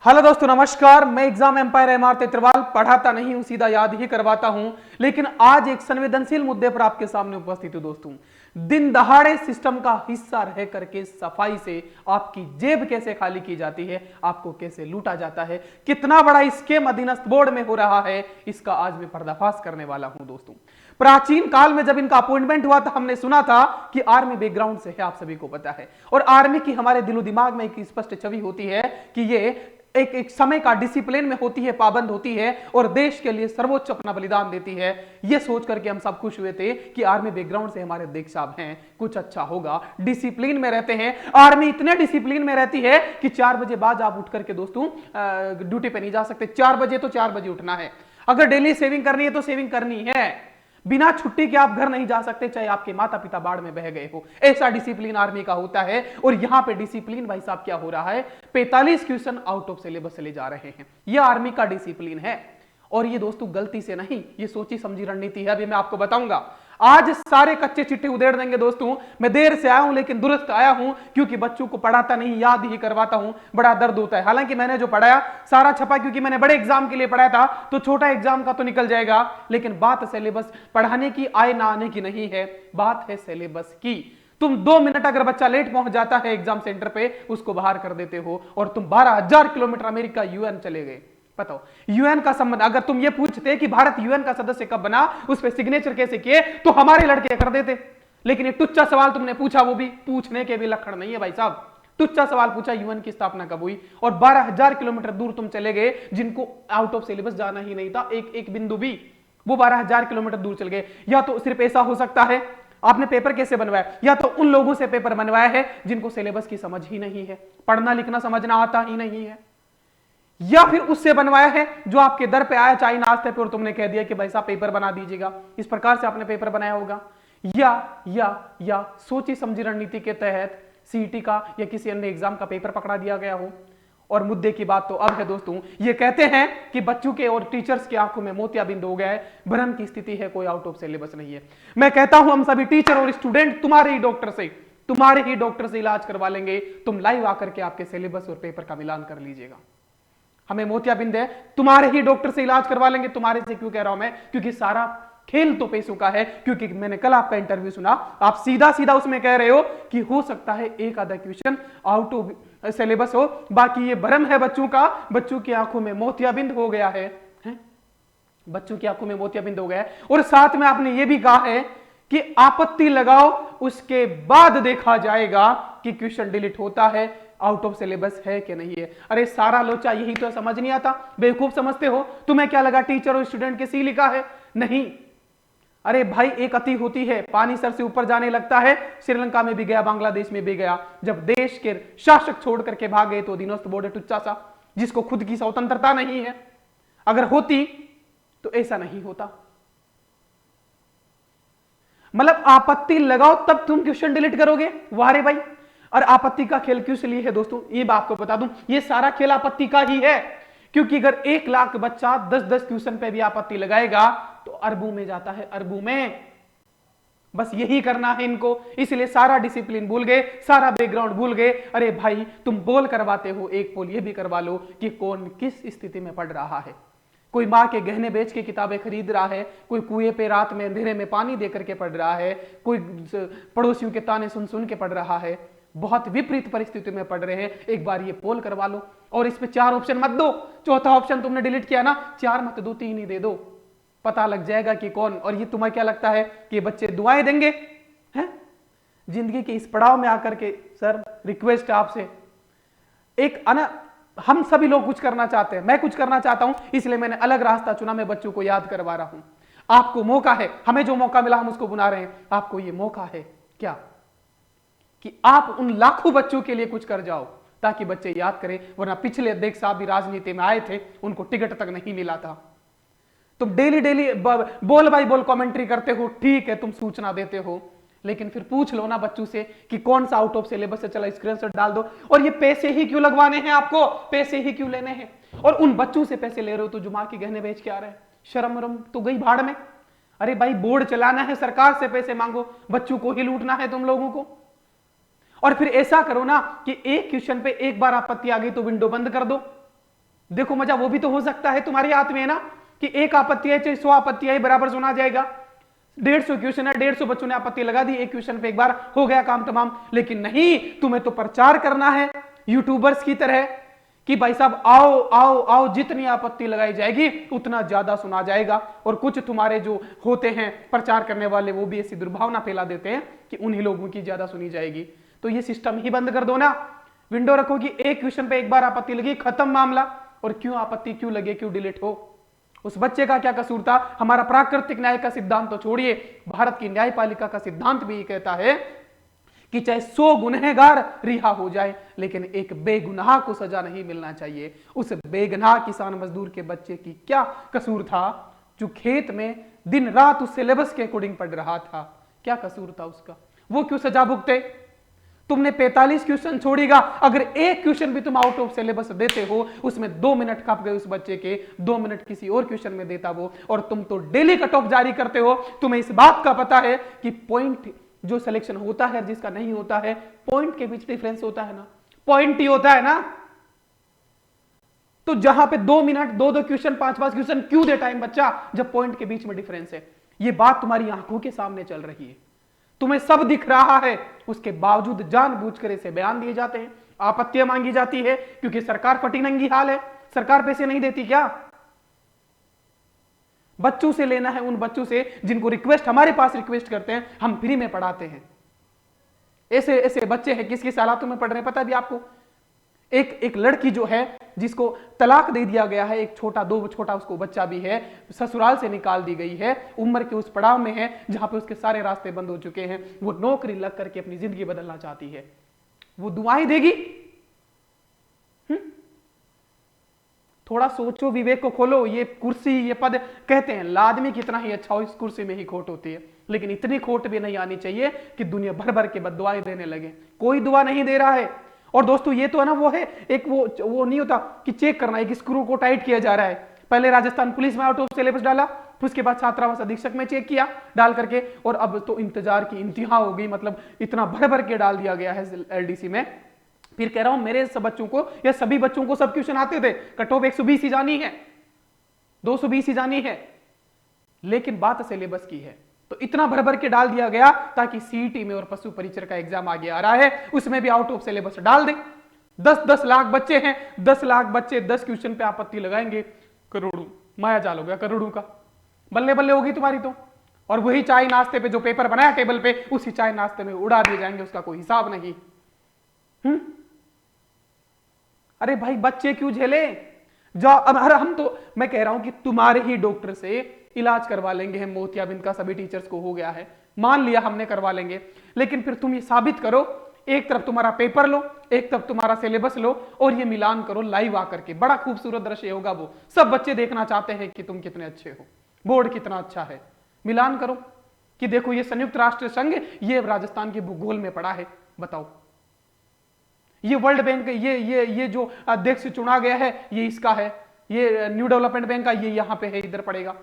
Hello दोस्तों, नमस्कार। मैं एग्जाम एम्पायर एमआर तेतरवाल पढ़ाता नहीं हूं, सीधा याद ही करवाता हूं। लेकिन आज एक संवेदनशील मुद्दे पर आपके सामने उपस्थित हूं दोस्तों। दिन दहाड़े सिस्टम का हिस्सा रह करके सफाई से आपकी जेब कैसे खाली की जाती है, आपको कैसे लूटा जाता है, कितना बड़ा स्केम अधीनस्थ बोर्ड में हो रहा है, इसका आज मैं पर्दाफाश करने वाला हूं दोस्तों। प्राचीन काल में जब इनका अपॉइंटमेंट हुआ था, हमने सुना था कि आर्मी बैकग्राउंड से है, आप सभी को पता है। और आर्मी की हमारे दिलो दिमाग में एक स्पष्ट छवि होती है कि ये एक समय का डिसिप्लिन में होती है, पाबंद होती है और देश के लिए सर्वोच्च अपना बलिदान देती है। यह सोच करके हम सब खुश हुए थे कि आर्मी बैकग्राउंड से हमारे अध्यक्ष साहब हैं, कुछ अच्छा होगा, डिसिप्लिन में रहते हैं। आर्मी इतने डिसिप्लिन में रहती है कि 4 बजे बाद आप उठ करके दोस्तों ड्यूटी पे नहीं जा सकते। 4 बजे तो 4 बजे उठना है। अगर डेली सेविंग करनी है तो सेविंग करनी है। बिना छुट्टी के आप घर नहीं जा सकते, चाहे आपके माता पिता बाढ़ में बह गए हो। ऐसा डिसिप्लिन आर्मी का होता है। और यहां पे डिसिप्लिन भाई साहब क्या हो रहा है, 45 क्वेश्चन आउट ऑफ सिलेबस चले जा रहे हैं। यह आर्मी का डिसिप्लिन है। और ये दोस्तों गलती से नहीं, ये सोची समझी रणनीति है। अभी मैं आपको बताऊंगा। आज सारे कच्चे चिट्टे उधेड़ देंगे दोस्तों। मैं देर से आया हूं लेकिन दुरुस्त आया हूं, क्योंकि बच्चों को पढ़ाता नहीं, याद ही करवाता हूं। बड़ा दर्द होता है। हालांकि मैंने जो पढ़ाया सारा छपा, क्योंकि मैंने बड़े एग्जाम के लिए पढ़ाया था, तो छोटा एग्जाम का तो निकल जाएगा। लेकिन बात सिलेबस पढ़ाने की, आए ना आने की नहीं है, बात है सिलेबस की। तुम 2 मिनट अगर बच्चा लेट पहुंच जाता है एग्जाम सेंटर पे, उसको बाहर कर देते हो। और तुम 12,000 किलोमीटर अमेरिका यूएन चले गए। बताओ, यूएन का संबंध, अगर तुम ये पूछते कि भारत यूएन का सदस्य कब बना, उस पर सिग्नेचर कैसे किए, तो हमारे लड़के कर देते। लेकिन ये टुच्चा सवाल तुमने पूछा, वो भी पूछने के भी लक्षण नहीं है भाई साहब। टुच्चा सवाल पूछा, यूएन की स्थापना कब हुई, और 12,000 किलोमीटर दूर तुम चले गए, जिनको आउट ऑफ सिलेबस जाना ही नहीं था एक एक बिंदु भी। वो 12,000 किलोमीटर दूर चल गए। या तो सिर्फ ऐसा हो सकता है, आपने पेपर कैसे बनवाया, या तो उन लोगों से पेपर बनवाया है जिनको सिलेबस की समझ ही नहीं है, पढ़ना लिखना समझना आता ही नहीं है, या फिर उससे बनवाया है जो आपके दर पे आया चाय नाश्ते पे और तुमने कह दिया कि भाई साहब पेपर बना दीजिएगा। इस प्रकार से आपने पेपर बनाया होगा। या सोची समझी रणनीति के तहत सीईटी का या किसी अन्य एग्जाम का पेपर पकड़ा दिया गया हो। और मुद्दे की बात तो अब है दोस्तों, ये कहते हैं कि बच्चों के और टीचर्स की आंखों में मोतियाबिंद हो गया है। भ्रम की स्थिति है, कोई आउट ऑफ सिलेबस नहीं है। मैं कहता हूं हम सभी टीचर और स्टूडेंट तुम्हारे ही डॉक्टर से इलाज करवा लेंगे। तुम लाइव आकर के आपके सिलेबस और पेपर का मिलान कर लीजिएगा। हमें मोतियाबिंद है, तुम्हारे ही डॉक्टर से इलाज करवा लेंगे। तुम्हारे से क्यों कह रहा हूं मैं, क्योंकि सारा खेल तो पैसों का है। क्योंकि मैंने कल आपका इंटरव्यू सुना, आप सीधा सीधा उसमें कह रहे हो कि हो सकता है एक आधा क्वेश्चन आउट ऑफ सिलेबस हो, बाकी ये भ्रम है बच्चों का। बच्चों की आंखों में मोतियाबिंद हो गया है, बच्चों की आंखों में मोतियाबिंद हो गया है। और साथ में आपने ये भी कहा है कि आपत्ति लगाओ, उसके बाद देखा जाएगा कि क्वेश्चन डिलीट होता है, आउट ऑफ सिलेबस है कि नहीं है। अरे सारा लोचा यही तो समझ नहीं आता, बेवकूफ समझते हो। तुम्हें क्या लगा टीचर और स्टूडेंट के सी लिखा है? नहीं। अरे भाई, एक अति होती है, पानी सर से ऊपर जाने लगता है। श्रीलंका में भी गया, बांग्लादेश में भी गया। जब देश के शासक छोड़ करके भाग गए तो अधीनस्थ बोर्ड टुच्चा सा, जिसको खुद की स्वतंत्रता नहीं है। अगर होती तो ऐसा नहीं होता। मतलब आपत्ति लगाओ तब तुम क्वेश्चन डिलीट करोगे? वाह रे भाई। और आपत्ति का खेल क्यों लिए है दोस्तों, ये बात आपको बता दूं, ये सारा खेल आपत्ति का ही है। क्योंकि अगर 1 लाख बच्चा 10-10 क्वेश्चन पे भी आपत्ति लगाएगा तो अरबों में जाता है, अरबों में। बस यही करना है इनको। इसलिए सारा डिसिप्लिन भूल गए, सारा बैकग्राउंड भूल गए। अरे भाई, तुम पोल करवाते हो, एक पोल ये भी करवा लो कि कौन किस स्थिति में पढ़ रहा है। कोई मां के गहने बेच के किताबें खरीद रहा है, कोई कुएं पे रात में अंधेरे में पानी दे करके पढ़ रहा है, कोई पड़ोसियों के ताने सुन सुन के पढ़ रहा है। बहुत विपरीत परिस्थिति में पढ़ रहे हैं। एक बार ये पोल करवा लो। और इसमें 4 ऑप्शन मत दो। चौथा ऑप्शन तुमने डिलीट किया ना, 4 मत दो, 3 ही दे दो। पता लग जाएगा कि कौन। और ये तुम्हें क्या लगता है कि बच्चे दुआएं देंगे? हैं? जिंदगी के इस पड़ाव में आकर के सर रिक्वेस्ट है आपसे, एक हम सभी लोग कुछ करना चाहते हैं, मैं कुछ करना चाहता हूं, इसलिए मैंने अलग रास्ता चुना। मैं बच्चों को याद करवा रहा हूं। आपको मौका है, हमें जो मौका मिला हम उसको बुला रहे हैं। आपको ये मौका है क्या कि आप उन लाखों बच्चों के लिए कुछ कर जाओ ताकि बच्चे याद करें। वरना पिछले अध्यक्ष साहब भी राजनीति में आए थे, उनको टिकट तक नहीं मिला था। तुम डेली बोल बाई बोल कमेंट्री करते हो, ठीक है, तुम सूचना देते हो, लेकिन फिर पूछ लो ना बच्चों से कि कौन सा आउट ऑफ सिलेबस से चला, स्क्रीनशॉट डाल दो। और ये पैसे ही क्यों लगवाने हैं आपको, पैसे ही क्यों लेने हैं? और उन बच्चों से पैसे ले रहे हो तो जो मां के गहने बेच के आ रहे हैं। शर्म वरम तो गई भाड़ में। अरे भाई, बोर्ड चलाना है, सरकार से पैसे मांगो, बच्चों को ही लूटना है तुम लोगों को। और फिर ऐसा करो ना कि एक क्वेश्चन पे एक बार आपत्ति आ गई तो विंडो बंद कर दो। देखो मजा वो भी तो हो सकता है, तुम्हारे हाथ में है ना कि एक आपत्ति है चाहे 100 आपत्ति है बराबर सुना जाएगा। 150 क्वेश्चन है, 150 बच्चों ने आपत्ति लगा दी, एक क्वेश्चन पे एक बार हो गया काम तमाम। लेकिन नहीं, तुम्हें तो प्रचार करना है यूट्यूबर्स की तरह कि भाई साहब आओ आओ आओ, जितनी आपत्ति लगाई जाएगी उतना ज्यादा सुना जाएगा। और कुछ तुम्हारे जो होते हैं प्रचार करने वाले वो भी ऐसी दुर्भावना फैला देते हैं कि उन्हीं लोगों की ज्यादा सुनी जाएगी। तो ये सिस्टम ही बंद कर दो ना, विंडो रखो कि एक क्वेश्चन पे एक बार आपत्ति लगी, खत्म मामला। और क्यों आपत्ति क्यों लगे, क्यों डिलीट हो, उस बच्चे का क्या कसूर था। हमारा प्राकृतिक न्याय का सिद्धांत तो छोड़िए, भारत की न्यायपालिका का सिद्धांत भी कहता है कि चाहे 100 गुनहगार रिहा हो जाए लेकिन एक बेगुनाह को सजा नहीं मिलना चाहिए। उस बेगुनाह किसान मजदूर के बच्चे की क्या कसूर था जो खेत में दिन रात उस सिलेबस के अकॉर्डिंग पढ़ रहा था, क्या कसूर था उसका, वो क्यों सजा भुगते। तुमने 45 क्वेश्चन छोड़ेगा, अगर एक क्वेश्चन भी तुम आउट ऑफ सिलेबस देते हो उसमें 2 मिनट खप गए उस बच्चे के, 2 मिनट किसी और क्वेश्चन में देता वो। और तुम तो डेली कट ऑफ जारी करते हो, तुम्हें इस बात का पता है कि पॉइंट जो सिलेक्शन होता है जिसका नहीं होता है, पॉइंट के बीच डिफरेंस होता है ना, पॉइंट ही होता है ना। तो जहां पे 2 मिनट 2 क्वेश्चन 5 क्वेश्चन क्यों दे टाइम बच्चा, जब पॉइंट के बीच में डिफरेंस है। ये बात तुम्हारी आंखों के सामने चल रही है, तुम्हें सब दिख रहा है, उसके बावजूद जानबूझकर इसे बयान दिए जाते हैं, आपत्तियां मांगी जाती है क्योंकि सरकार फटी नंगी हाल है। सरकार पैसे नहीं देती क्या, बच्चों से लेना है, उन बच्चों से जिनको रिक्वेस्ट हमारे पास रिक्वेस्ट करते हैं, हम फ्री में पढ़ाते हैं। ऐसे ऐसे बच्चे हैं किस किस हालातों में पढ़ रहे हैं पता है भी आपको। एक लड़की जो है जिसको तलाक दे दिया गया है, एक छोटा उसको बच्चा भी है, ससुराल से निकाल दी गई है, उम्र के उस पड़ाव में है जहां पे उसके सारे रास्ते बंद हो चुके हैं, वो नौकरी लग करके अपनी जिंदगी बदलना चाहती है, वो दुआएं देगी। थोड़ा सोचो, विवेक को खोलो। ये कुर्सी ये पद कहते हैं लादमी कितना ही अच्छा हो, इस कुर्सी में ही खोट होती है, लेकिन इतनी खोट भी नहीं आनी चाहिए कि दुनिया भर भर के बददुआएं देने लगे। कोई दुआ नहीं दे रहा है। और दोस्तों ये तो है ना, वो है एक वो नहीं होता कि चेक करना, एक स्क्रू को टाइट किया जा रहा है। पहले राजस्थान पुलिस में आउट ऑफ सिलेबस डाला, फिर उसके बाद छात्रावास अधीक्षक में चेक किया डाल करके, और अब तो इंतजार की इंतहा हो गई, मतलब इतना भर भर के डाल दिया गया है एलडीसी में। फिर कह रहा हूं मेरे सब बच्चों को या सभी बच्चों को सब क्वेश्चन आते थे, कट ऑफ 120 ही जानी है, 220 ही जानी है, लेकिन बात सिलेबस की है तो इतना भर भर के डाल दिया गया ताकि सीईटी में और पशु परीक्षण का एग्जाम आगे आ रहा है उसमें भी आउट ऑफ सिलेबस डाल दे। 10-10 लाख बच्चे हैं, 10 लाख बच्चे 10 क्वेश्चन पे आपत्ति लगाएंगे, करोड़ों माया जाल हो गया, करोड़ों का बल्ले बल्ले होगी तुम्हारी तो। और वही चाय नाश्ते पे जो पेपर बनाया टेबल पे, उसी चाय नाश्ते में उड़ा दिए जाएंगे, उसका कोई हिसाब नहीं। अरे भाई बच्चे क्यों झेले, जाओ। अब हम तो मैं कह रहा हूं कि तुम्हारे ही डॉक्टर से इलाज करवा लेंगे हम, मोतियाबिंद का सभी टीचर्स को हो गया है, मान लिया हमने करवा लेंगे, लेकिन फिर तुम ये साबित करो, एक तरफ तुम्हारा पेपर लो, एक तरफ तुम्हारा सिलेबस लो, और ये मिलान करो लाइव आकर के, बड़ा खूबसूरत दृश्य होगा वो। सब बच्चे देखना चाहते हैं कि तुम कितने अच्छे हो, बोर्ड कितना अच्छा है। मिलान करो कि देखो ये संयुक्त राष्ट्र संघ ये राजस्थान के भूगोल में पड़ा है, बताओ ये वर्ल्ड बैंक ये जो अध्यक्ष चुना गया है ये इसका है, ये न्यू डेवलपमेंट बैंक का ये यहां पे है, इधर पड़ेगा।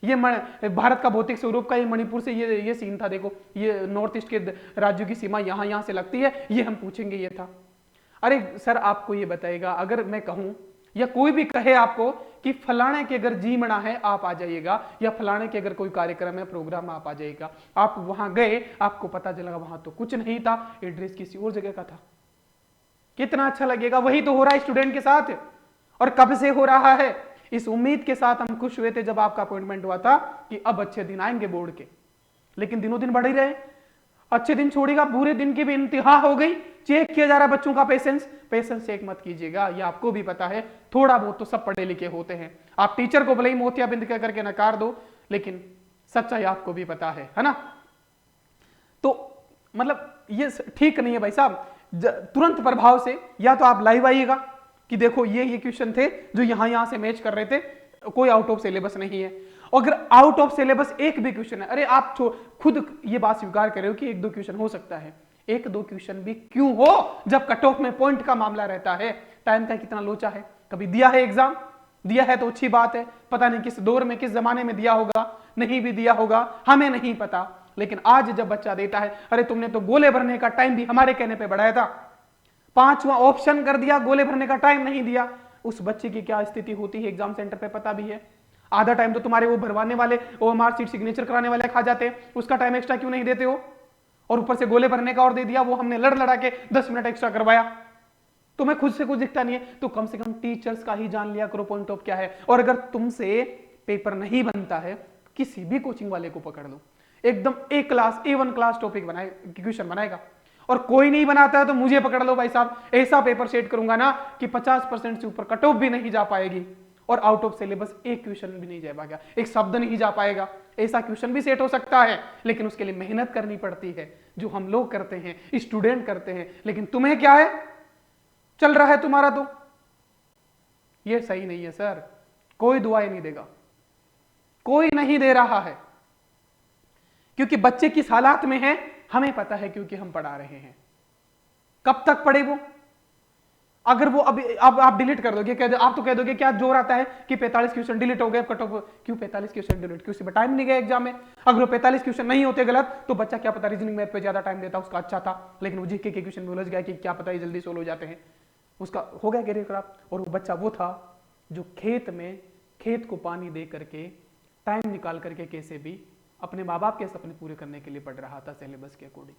ये भारत का भौतिक स्वरूप का ये मणिपुर से ये सीन था, देखो ये नॉर्थ ईस्ट के राज्यों की सीमा यहां से लगती है, ये हम पूछेंगे ये था। अरे सर आपको ये बताएगा, अगर मैं कहूं या कोई भी कहे आपको कि फलाने के अगर जीमना है आप आ जाइएगा, या फलाने के अगर कोई कार्यक्रम है प्रोग्राम आप आ जाइएगा, आप वहां गए आपको पता चलेगा वहां तो कुछ नहीं था, एड्रेस किसी और जगह का था, कितना अच्छा लगेगा। वही तो हो रहा है स्टूडेंट के साथ, और कब से हो रहा है। इस उम्मीद के साथ हम खुश हुए थे जब आपका अपॉइंटमेंट हुआ था कि अब अच्छे दिन आएंगे बोर्ड के, लेकिन दिनों दिन बढ़ ही रहे। अच्छे दिन छोड़ेगा, बुरे दिन की भी इंतहा हो गई, चेक किया जा रहा है बच्चों का पेशेंस चेक मत कीजिएगा, ये आपको भी पता है, थोड़ा बहुत तो सब पढ़े लिखे होते हैं। आप टीचर को भले ही मोतियाबिंद कह करके नकार दो, लेकिन सच्चाई आपको भी पता है ना। तो मतलब ये ठीक नहीं है भाई साहब। तुरंत प्रभाव से या तो आप लाइव आइएगा कि देखो ये क्वेश्चन थे जो यहां से मैच कर रहे थे, कोई आउट ऑफ सिलेबस नहीं है। अगर आउट ऑफ सिलेबस एक भी क्वेश्चन है, अरे आप खुद ये बात स्वीकार कर रहे हो कि 1-2 क्वेश्चन हो सकता है, 1-2 क्वेश्चन भी क्यों हो जब कट ऑफ में पॉइंट का मामला रहता है। टाइम का कितना लोचा है, कभी दिया है एग्जाम, दिया है तो अच्छी बात है, पता नहीं किस दौर में किस जमाने में दिया होगा, नहीं भी दिया होगा हमें नहीं पता, लेकिन आज जब बच्चा देता है, अरे तुमने तो गोले भरने का टाइम भी हमारे कहने पे बढ़ाया था, 5वां ऑप्शन कर दिया, गोले भरने का टाइम नहीं दिया। उस बच्चे की क्या स्थिति होती है एग्जाम सेंटर पे पता भी है। आधा टाइम तो तुम्हारे वो भरवाने वाले ओएमआर सीट सिग्नेचर कराने वाले खा जाते हैं, उसका टाइम एक्स्ट्रा क्यों नहीं देते हो? और ऊपर से गोले भरने का और दे दिया, वो हमने लड़ लड़ा के 10 मिनट एक्स्ट्रा करवाया। तुम्हें खुद से कुछ दिखता नहीं है तो कम से कम टीचर्स का ही जान लिया करो पॉइंट ऑफ क्या है। और अगर तुमसे पेपर नहीं बनता है, किसी भी कोचिंग वाले को पकड़ लो, एकदम ए क्लास A1 क्लास टॉपिक बनाए, क्वेश्चन बनाएगा, और कोई नहीं बनाता है तो मुझे पकड़ लो भाई साहब, ऐसा पेपर सेट करूंगा ना कि 50% से ऊपर कट ऑफ भी नहीं जा पाएगी और आउट ऑफ सिलेबस एक क्वेश्चन भी नहीं जा पाएगा, एक शब्द नहीं जा पाएगा। ऐसा क्वेश्चन भी सेट हो सकता है, लेकिन उसके लिए मेहनत करनी पड़ती है, जो हम लोग करते हैं, स्टूडेंट करते हैं। लेकिन तुम्हें क्या है, चल रहा है तुम्हारा, तो ये सही नहीं है सर। कोई दुआएं नहीं देगा, कोई नहीं दे रहा है, क्योंकि बच्चे किस हालात में है हमें पता है, क्योंकि हम पढ़ा रहे हैं। कब तक पढ़े वो? अगर वो अभी अब आप डिलीट कर दोगे, आप तो कह दोगे क्या जोर आता है कि 45 क्वेश्चन डिलीट हो गए, कट ऑफ क्यों 45 क्वेश्चन डिलीट, क्यों सिर्फ टाइम नहीं गया एग्जाम में? अगर वो 45 क्वेश्चन नहीं होते गलत तो बच्चा क्या पता रीजनिंग मैथ पे ज्यादा टाइम देता, उसका अच्छा था, लेकिन वो जीके के क्वेश्चन में उलझ गया कि क्या पता ये जल्दी सोल्व हो जाते हैं, उसका हो गया कैरियर खराब। और वो बच्चा वो था जो खेत में खेत को पानी दे करके टाइम निकाल करके कैसे भी अपने माँ बाप के सपने पूरे करने के लिए पढ़ रहा था सिलेबस के अकॉर्डिंग।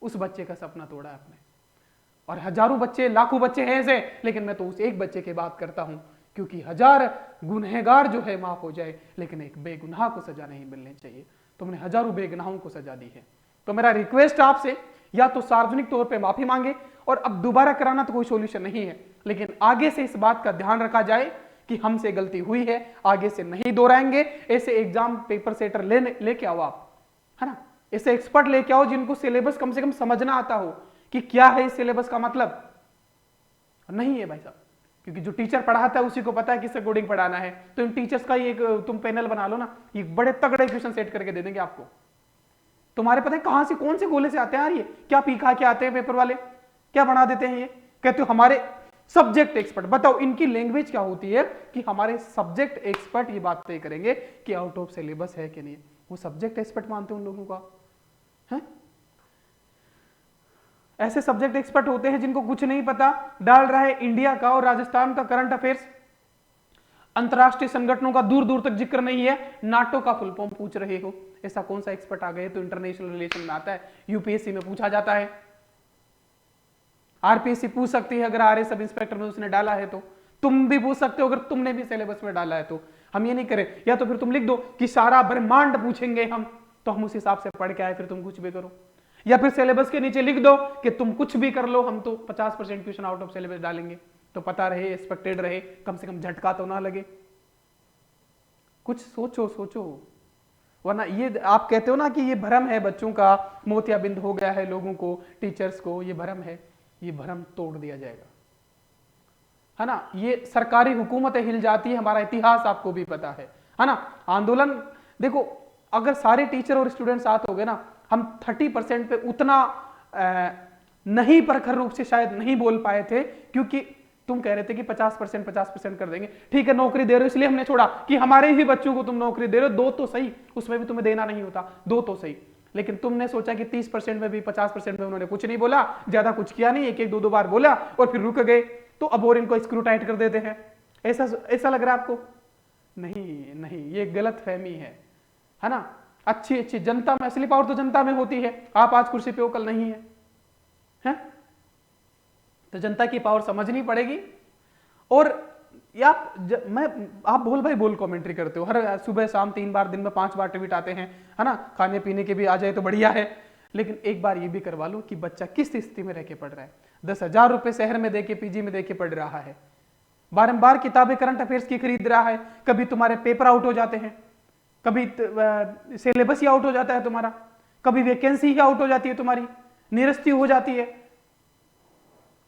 उस बच्चे का सपना तोड़ा आपने। और हजारों बच्चे, लाखों बच्चे हैं ऐसे, लेकिन मैं तो उस एक बच्चे की बात करता हूं, क्योंकि 1000 गुनहगार जो है माफ हो जाए, लेकिन एक बेगुनाह को सजा नहीं मिलनी चाहिए। तुमने हजारों बेगुनाहों को सजा दी है। तो मेरा रिक्वेस्ट आपसे, या तो सार्वजनिक तौर पे माफी मांगे, और अब दोबारा कराना तो कोई सॉल्यूशन नहीं है, लेकिन आगे से इस बात का ध्यान रखा जाए कि हमसे गलती हुई है, आगे से नहीं दोहराएंगे। ऐसे एग्जाम पेपर सेटर लेके आओ आप, है ना, ऐसे एक्सपर्ट लेके आओ जिनको सिलेबस कम से कम समझना आता हो कि क्या है इस सिलेबस का मतलब। नहीं है भाई साहब, क्योंकि जो टीचर पढ़ाता है उसी को पता है किस अकॉर्डिंग पढ़ाना है। तो इन टीचर्स का एक तुम पैनल बना लो ना, ये बड़े तगड़े क्वेश्चन सेट करके दे देंगे आपको। तुम्हारे पता है कहां से, कौन से गोले से आते हैं यार, ये क्या पी खा के आते हैं पेपर वाले, क्या बना देते हैं ये। कहते हो हमारे सब्जेक्ट एक्सपर्ट, बताओ इनकी लैंग्वेज क्या होती है कि हमारे सब्जेक्ट एक्सपर्ट ये बात तय करेंगे कि आउट ऑफ सिलेबस है कि नहीं। वो सब्जेक्ट एक्सपर्ट मानते हैं उन लोगों का, है? ऐसे सब्जेक्ट एक्सपर्ट होते हैं जिनको कुछ नहीं पता, डाल रहा है इंडिया का और राजस्थान का करंट अफेयर्स, अंतरराष्ट्रीय संगठनों का दूर दूर तक जिक्र नहीं है, नाटो का फुल फॉर्म पूछ रहे हो। ऐसा कौन सा एक्सपर्ट आ गए तो इंटरनेशनल रिलेशन में आता है, यूपीएससी में पूछा जाता है, आरपीएससी पूछ सकती है अगर आरए सब इंस्पेक्टर में उसने डाला है तो, तुम भी पूछ सकते हो अगर तुमने भी सिलेबस में डाला है तो। हम ये नहीं करें, या तो फिर तुम लिख दो कि सारा ब्रह्मांड पूछेंगे हम, तो हम उस हिसाब से पढ़ के आए, फिर तुम कुछ भी करो। या फिर सिलेबस के नीचे लिख दो कि तुम कुछ भी कर लो, हम तो 50% क्वेश्चन आउट ऑफ सिलेबस डालेंगे, तो पता रहे, एक्सपेक्टेड रहे, कम से कम झटका तो ना लगे। कुछ सोचो सोचो, वरना ये आप कहते हो ना कि ये भ्रम है बच्चों का, मोतियाबिंद हो गया है लोगों को, टीचर्स को, ये भ्रम है, ये भ्रम तोड़ दिया जाएगा, है ना। ये सरकारी हुकूमतें हिल जाती है, हमारा इतिहास आपको भी पता है ना। आंदोलन देखो, अगर सारे टीचर और स्टूडेंट साथ हो गए ना, हम 30% पे उतना नहीं प्रखर रूप से शायद नहीं बोल पाए थे, क्योंकि तुम कह रहे थे कि 50% कर देंगे, ठीक है नौकरी दे रहे हो इसलिए हमने छोड़ा कि हमारे ही बच्चों को तुम नौकरी दे रहे हो, दो तो सही, उसमें भी तुम्हें देना नहीं होता, दो तो सही, लेकिन तुमने सोचा कि 30% में भी 50% में उन्होंने कुछ नहीं बोला, ज्यादा कुछ किया नहीं, एक एक दो बार बोला और फिर रुक गए, तो अब और इनको स्क्रू टाइट कर देते हैं। ऐसा लग रहा है आपको? नहीं नहीं, ये गलत फहमी है ना। अच्छी अच्छी जनता में, असली पावर तो जनता में होती है। आप आज कुर्सी पे हो, कल नहीं है? तो जनता की पावर समझनी पड़ेगी। और आप बोल भाई बोल कमेंट्री करते हो, हर सुबह शाम 3 बार, दिन में 5 बार ट्वीट आते हैं, है ना। खाने पीने के भी आ जाए तो बढ़िया है, लेकिन एक बार ये भी करवा लो कि बच्चा किस स्थिति में रह के पढ़ रहा है। 10,000 रुपए शहर में देके, पीजी में देके पढ़ रहा है, बारंबार किताबें करंट अफेयर्स की खरीद रहा है, कभी तुम्हारे पेपर आउट हो जाते हैं, कभी सिलेबस ही आउट हो जाता है तुम्हारा, कभी वैकेंसी ही आउट हो जाती है तुम्हारी, निरस्ती हो जाती है।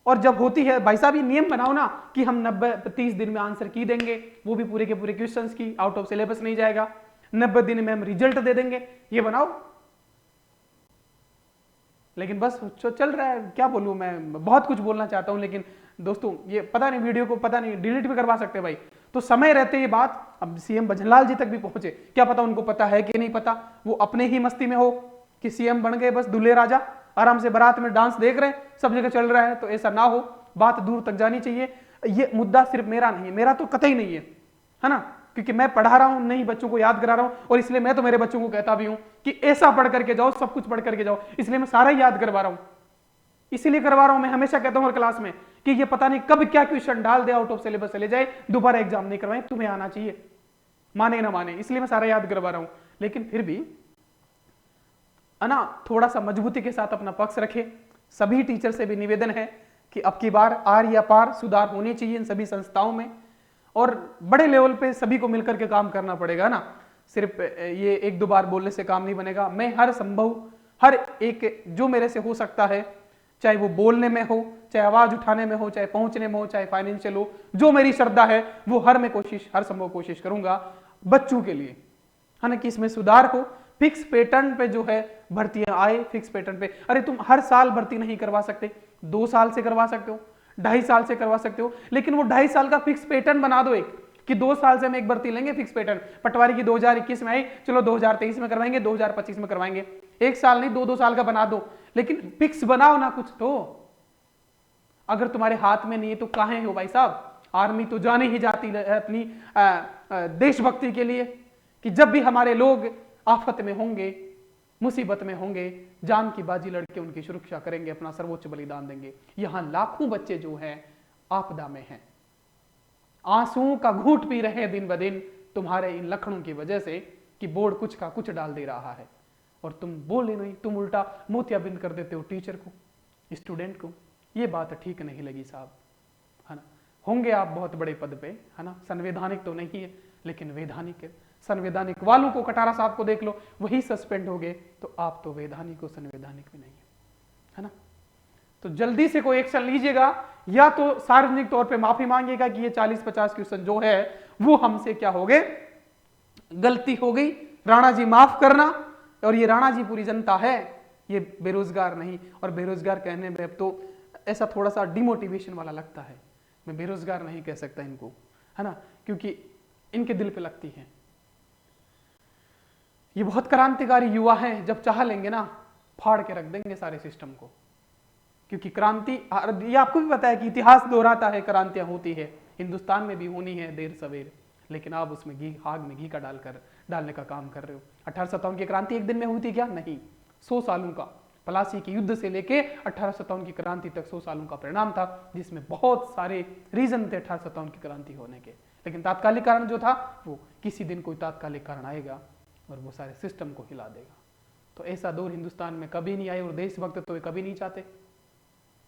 और जब होती है, भाई साहब ये नियम बनाओ ना कि हम 90-30 दिन में आंसर की देंगे, वो भी पूरे के पूरे क्वेश्चंस की, आउट ऑफ सिलेबस नहीं जाएगा, 90 दिन में हम रिजल्ट दे देंगे, ये बनाओ। लेकिन बस चल रहा है, क्या बोलूं मैं, बहुत कुछ बोलना चाहता हूं, लेकिन दोस्तों ये पता नहीं, वीडियो को पता नहीं डिलीट भी करवा सकते भाई, तो समय रहते ये बात अब सीएम भजनलाल जी तक भी पहुंचे, क्या पता उनको पता है कि नहीं पता, वो अपने ही मस्ती में हो कि सीएम बन गए बस दूल्हे राजा, आराम से बारात में डांस देख रहे हैं, सब जगह चल रहा है। तो ऐसा ना हो, बात दूर तक जानी चाहिए। ये मुद्दा सिर्फ मेरा नहीं है, मेरा तो कतई नहीं है ना, क्योंकि मैं पढ़ा रहा हूं, नहीं बच्चों को याद करा रहा हूं, और इसलिए मैं तो मेरे बच्चों को कहता भी हूं कि ऐसा पढ़ करके जाओ, सब कुछ पढ़ करके जाओ, इसलिए मैं सारा ही याद करवा रहा हूं, इसीलिए करवा रहा हूं। मैं हमेशा कहता हूं हर क्लास में कि ये पता नहीं कब क्या क्वेश्चन डाल दे, आउट ऑफ सिलेबस चले जाए, दोबारा एग्जाम नहीं करवाएं, तुम्हें आना चाहिए, माने ना माने, इसलिए मैं सारा याद करवा रहा हूं। लेकिन फिर भी ना थोड़ा सा मजबूती के साथ अपना पक्ष रखे। सभी टीचर से भी निवेदन है कि अब की बार आर या पार सुधार होने चाहिए इन सभी संस्थाओं में, और बड़े लेवल पे सभी को मिलकर के काम करना पड़ेगा ना, सिर्फ ये एक दो बार बोलने से काम नहीं बनेगा। मैं हर संभव, हर एक जो मेरे से हो सकता है, चाहे वो बोलने में हो, चाहे आवाज उठाने में हो, चाहे पहुंचने में हो, चाहे फाइनेंशियल हो, जो मेरी श्रद्धा है वो हर संभव कोशिश करूंगा बच्चों के लिए, है ना, कि इसमें सुधार हो। फिक्स पैटर्न पे जो है भर्तियां आए, फिक्स पैटर्न पे। अरे तुम हर साल भर्ती नहीं करवा सकते, 2 साल से करवा सकते हो, 2.5 साल से करवा सकते हो, लेकिन वो 2.5 साल का फिक्स पैटर्न बना दो एक, कि 2 साल से हम एक भर्ती लेंगे फिक्स पैटर्न। पटवारी की 2021 में आई, चलो 2023 में करवाएंगे, 2025 में करवाएंगे, 1 साल नहीं 2-2 साल का बना दो, लेकिन फिक्स बनाओ ना कुछ तो। अगर तुम्हारे हाथ में नहीं है तो काहे हो भाई साहब। आर्मी तो जाने ही जाती है अपनी देशभक्ति के लिए, कि जब भी हमारे लोग आफत में होंगे, मुसीबत में होंगे, जान की बाजी लड़के उनकी सुरक्षा करेंगे, अपना सर्वोच्च बलिदान देंगे। यहां लाखों बच्चे जो हैं आपदा में हैं, आंसुओं का घूंट पी रहे हैं दिन ब दिन तुम्हारे इन लक्षणों की वजह से, कि बोर्ड कुछ का कुछ डाल दे रहा है, और तुम बोले नहीं, तुम उल्टा मोतियाबिंद कर देते हो टीचर को, स्टूडेंट को। ये बात ठीक नहीं लगी साहब, है ना। होंगे आप बहुत बड़े पद पे, है ना, संवैधानिक तो नहीं है लेकिन वैधानिक है। संवैधानिक वालों को, कटारा साहब को देख लो, वही सस्पेंड हो गए, तो आप तो वैधानिक हो, संवैधानिक भी नहीं है ना। तो जल्दी से कोई एक्शन लीजिएगा, या तो सार्वजनिक तौर पे माफी मांगिएगा कि ये 40-50 क्वेश्चन जो है वो हमसे क्या हो गए, गलती हो गई, राणा जी माफ करना। और ये राणा जी पूरी जनता है, ये बेरोजगार नहीं। और बेरोजगार कहने में अब तो ऐसा थोड़ा सा डिमोटिवेशन वाला लगता है, मैं बेरोजगार नहीं कह सकता इनको, है ना, क्योंकि इनके दिल पे लगती है। ये बहुत क्रांतिकारी युवा हैं, जब चाह लेंगे ना फाड़ के रख देंगे सारे सिस्टम को, क्योंकि क्रांति, ये आपको भी पता है कि इतिहास दोहराता है, क्रांतियां होती है, हिंदुस्तान में भी होनी है देर सवेर, लेकिन आप उसमें आग में घी का डालने का काम कर रहे हो। 1857 की क्रांति एक दिन में हुई थी क्या? नहीं, 100 सालों का, पलासी के युद्ध से लेके 1857 की क्रांति तक 100 सालों का परिणाम था, जिसमें बहुत सारे रीजन थे 1857 की क्रांति होने के। लेकिन तात्कालिक कारण जो था, वो किसी दिन कोई तात्कालिक कारण आएगा और वो सारे सिस्टम को हिला देगा। तो ऐसा दौर हिंदुस्तान में कभी नहीं आए, और देशभक्त तो वे कभी नहीं चाहते,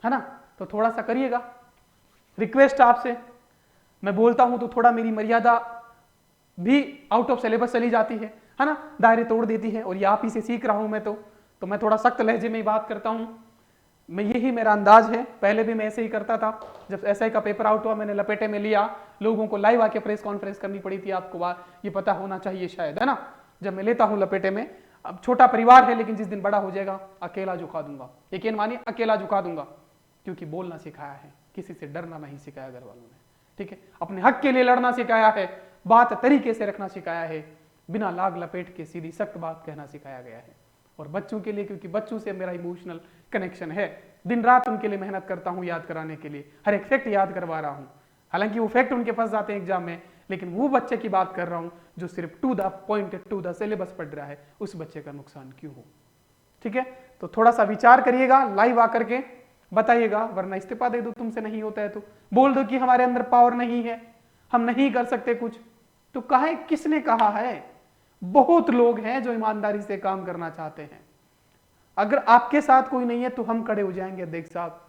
है ना। तो थोड़ा सा करिएगा, रिक्वेस्ट आपसे। मैं बोलता हूं तो थोड़ा मेरी मर्यादा भी आउट ऑफ सिलेबस चली जाती है ना, दायरे तोड़ देती है, और ये आप ही से सीख रहा हूं मैं तो मैं थोड़ा सख्त लहजे में ही बात करता हूं। मैं, यही मेरा अंदाज है, पहले भी मैं ऐसे ही करता था। जब एसआई का पेपर आउट हुआ, मैंने लपेटे में लिया, लोगों को लाइव आके प्रेस कॉन्फ्रेंस करनी पड़ी थी, आपको बात ये पता होना चाहिए शायद, है ना। जब मैं लेता हूं लपेटे में, अब छोटा परिवार है, लेकिन जिस दिन बड़ा हो जाएगा अकेला झुका दूंगा, यकीन मानिए अकेला झुका दूंगा, क्योंकि बोलना सिखाया है, किसी से डरना नहीं सिखाया घर वालों ने, ठीक है। अपने हक के लिए लड़ना सिखाया है, बात तरीके से रखना सिखाया है, बिना लाग लपेट के सीधी सख्त बात कहना सिखाया गया है। और बच्चों के लिए, क्योंकि बच्चों से मेरा इमोशनल कनेक्शन है, दिन रात उनके लिए मेहनत करता हूं याद कराने के लिए, हर एक फैक्ट याद करवा रहा हूं। हालांकि वो फैक्ट उनके पास जाते हैं एग्जाम में, लेकिन वो बच्चे की बात कर रहा हूं जो सिर्फ to the point, to the syllabus पढ़ रहा है, उस बच्चे का नुकसान क्यों हो, ठीक है। तो थोड़ा सा विचार करिएगा, लाइव आकर के बताइएगा, वरना इस्तीफा दे दो, तुमसे नहीं होता है तो बोल दो कि हमारे अंदर पावर नहीं है, हम नहीं कर सकते कुछ। तो कहे, किसने कहा है? बहुत लोग हैं जो ईमानदारी से काम करना चाहते हैं। अगर आपके साथ कोई नहीं है तो हम खड़े हो जाएंगे अध्यक्ष साहब,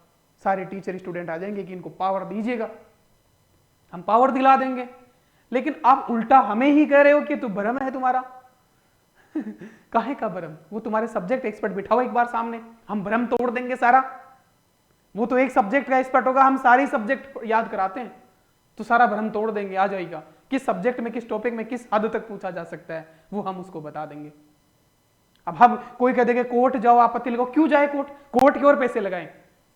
सारे टीचर स्टूडेंट आ जाएंगे कि इनको पावर दीजिएगा, हम पावर दिला देंगे। लेकिन आप उल्टा हमें ही कह रहे हो कि तू भ्रम है तुम्हारा। काहे का भ्रम? वो तुम्हारे सब्जेक्ट एक्सपर्ट बिठाओ एक बार सामने, हम भ्रम तोड़ देंगे सारा। वो तो एक सब्जेक्ट का एक्सपर्ट होगा, हम सारी सब्जेक्ट याद कराते हैं, तो सारा भ्रम तोड़ देंगे, आ जाएगा किस सब्जेक्ट में, किस टॉपिक में, किस हद तक पूछा जा सकता है, वो हम उसको बता देंगे। अब हम कोई कह देंगे कोर्ट जाओ, आपत्ति लगाओ, क्यों जाए कोर्ट? कोर्ट के और पैसे लगाएं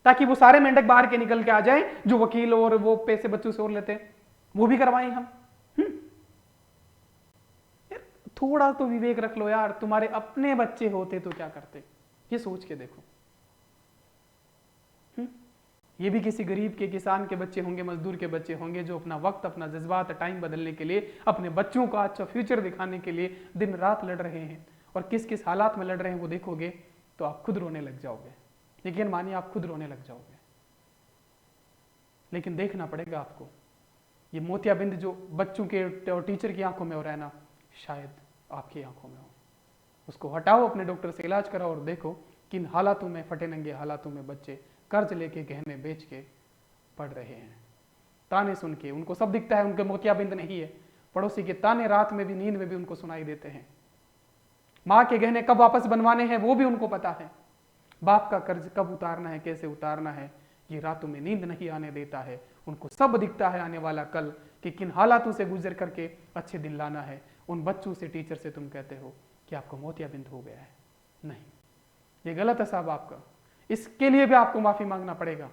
ताकि वो सारे मेंढक बाहर के निकल के आ जाए, जो वकील और वो पैसे बच्चों से और लेते हैं, वो भी करवाएं हम। थोड़ा तो विवेक रख लो यार, तुम्हारे अपने बच्चे होते तो क्या करते, ये सोच के देखो। ये भी किसी गरीब के, किसान के बच्चे होंगे, मजदूर के बच्चे होंगे, जो अपना वक्त, अपना जज्बात, टाइम बदलने के लिए, अपने बच्चों का अच्छा फ्यूचर दिखाने के लिए दिन रात लड़ रहे हैं। और किस किस हालात में लड़ रहे हैं वो देखोगे तो आप खुद रोने लग जाओगे। यकीन मानिए आप खुद रोने लग जाओगे। लेकिन देखना पड़ेगा आपको, ये मोतियाबिंद जो बच्चों के और टीचर की आंखों में हो रहा है ना, शायद आपकी आंखों में हो। उसको हटाओ, अपने डॉक्टर से इलाज कराओ और देखो किन हालातों में, फटे नंगे हालातों में बच्चे कर्ज लेके, गहने बेच के पढ़ रहे हैं। ताने सुन के, उनको सब दिखता है, उनके मोतियाबिंद नहीं है। पड़ोसी के ताने रात में भी, नींद में भी उनको सुनाई देते हैं। माँ के गहने कब वापस बनवाने हैं वो भी उनको पता है। बाप का कर्ज कब उतारना है, कैसे उतारना है, ये रातों में नींद नहीं आने देता है। उनको सब दिखता है आने वाला कल, कि किन हालातों से गुजर करके अच्छे दिन लाना है। उन बच्चों से, टीचर से तुम कहते हो कि आपको मोतियाबिंद हो गया है। नहीं, ये गलत है साहब आपका। इसके लिए भी आपको माफी मांगना पड़ेगा।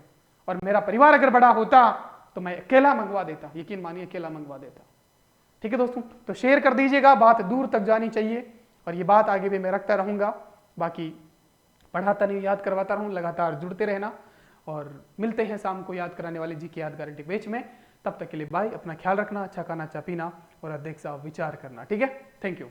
और मेरा परिवार अगर बड़ा होता तो मैं अकेला मंगवा देता, यकीन मानिए अकेला मंगवा देता। ठीक है दोस्तों, तो शेयर कर दीजिएगा, बात दूर तक जानी चाहिए। और ये बात आगे भी मैं रखता रहूंगा। बाकी पढ़ाता नहीं, याद करवाता रहूं। लगातार जुड़ते रहना और मिलते हैं शाम को याद कराने वाले जी की याद गारंटी पेज में। तब तक के लिए बाय, अपना ख्याल रखना, अच्छा खाना, अच्छा पीना और अध्यक्ष साहब विचार करना। ठीक है, थैंक यू।